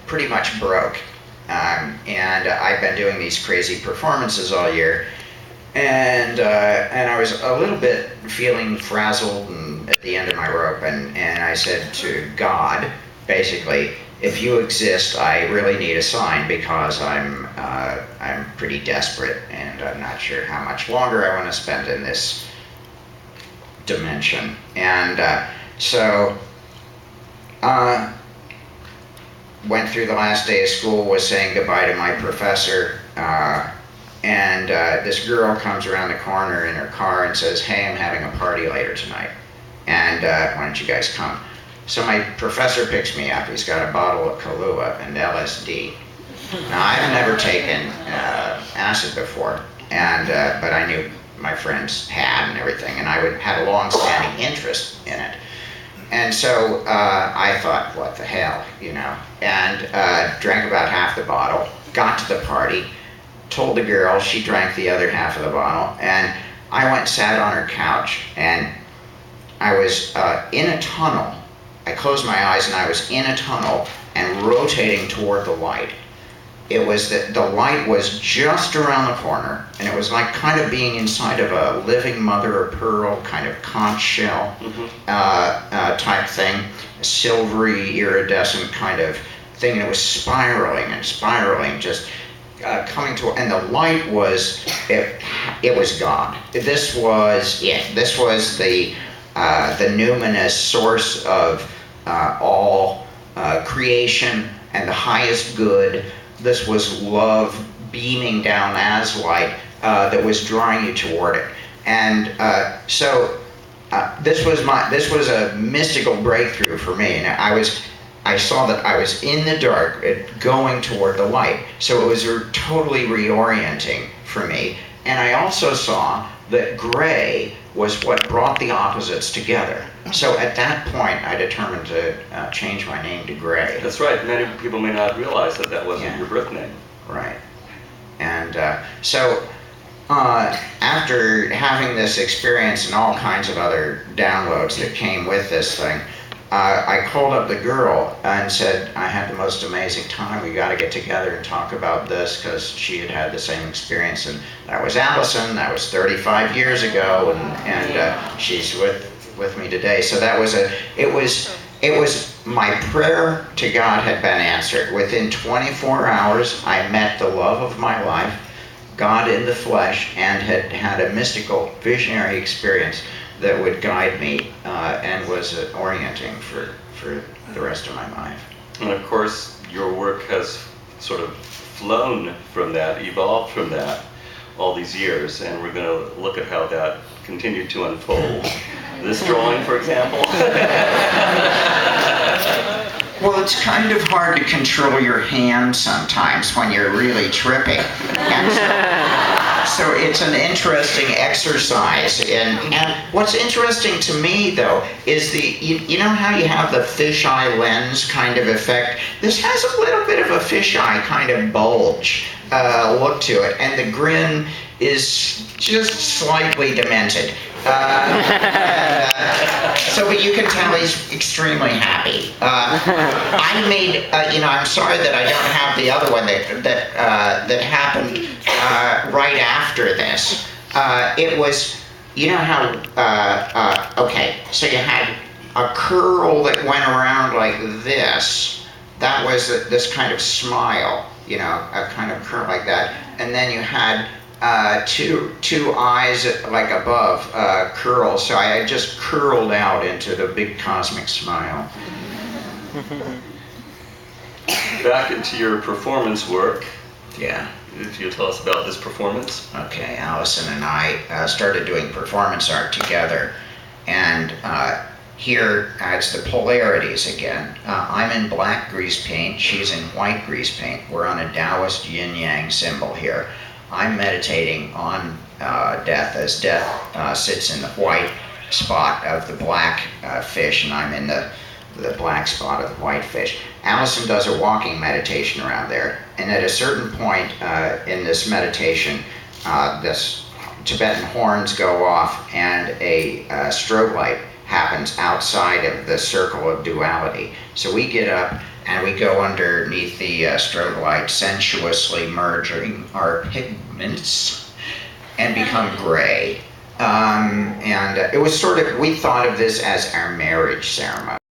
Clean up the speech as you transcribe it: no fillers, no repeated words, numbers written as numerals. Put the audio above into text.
pretty much broke. And I've been doing these crazy performances all year, and I was a little bit feeling frazzled and at the end of my rope, and I said to God, basically, if you exist, I really need a sign, because I'm pretty desperate, and I'm not sure how much longer I want to spend in this dimension. And so went through the last day of school, was saying goodbye to my professor, and this girl comes around the corner in her car and says, "Hey, I'm having a party later tonight, and why don't you guys come?" So my professor picks me up. He's got a bottle of Kahlua and LSD. Now, I've never taken acid before, and but I knew my friends had and everything, and I had a long-standing interest in it. And so I thought, what the hell, and drank about half the bottle, got to the party, told the girl, she drank the other half of the bottle, and I went and sat on her couch, and I was in a tunnel. I closed my eyes and I was in a tunnel and rotating toward the light. It was that the light was just around the corner, and it was like kind of being inside of a living mother of pearl kind of conch shell type thing, a silvery iridescent kind of thing, and it was spiraling and spiraling, just coming to, and the light was, it was God. This was it. This was the numinous source of all creation and the highest good. This was love beaming down as light that was drawing you toward it. And so this was a mystical breakthrough for me. And I saw that I was in the dark going toward the light. So it was totally reorienting for me. And I also saw that gray was what brought the opposites together. So at that point, I determined to change my name to Gray. That's right. Many people may not realize that wasn't your birth name. Right. And so after having this experience and all kinds of other downloads that came with this thing, I called up the girl and said, I had the most amazing time. We got to get together and talk about this, because she had had the same experience. And that was Allison. That was 35 years ago, and she's with me today. So that was it was my prayer to God had been answered. Within 24 hours, I met the love of my life, God in the flesh, and had a mystical, visionary experience that would guide me and was orienting for the rest of my life. And of course, your work has sort of flown from that, evolved from that all these years, and we're going to look at how that continued to unfold. This drawing, for example. Well, it's kind of hard to control your hand sometimes when you're really tripping. And so it's an interesting exercise. And what's interesting to me, though, is you know how you have the fisheye lens kind of effect? This has a little bit of a fisheye kind of bulge look to it, and the grin is just slightly demented. So, but you can tell he's extremely happy. I made, I'm sorry that I don't have the other one that happened right after this. It was, you know how, okay, so you had a curl that went around like this. That was this kind of smile, a kind of curl like that. And then you had two eyes like above curl, so I had just curled out into the big cosmic smile. Back into your performance work. Yeah. If you'll tell us about this performance. Okay, Allison and I started doing performance art together, and here it's the polarities again. I'm in black grease paint, she's in white grease paint. We're on a Taoist yin-yang symbol here. I'm meditating on death, as death sits in the white spot of the black fish, and I'm in the black spot of the white fish. Allison does a walking meditation around there, and at a certain point in this meditation, this Tibetan horns go off, and a strobe light happens outside of the circle of duality. So we get up, and we go underneath the strobe light, sensuously merging our pigments and become gray. And it was sort of, we thought of this as our marriage ceremony.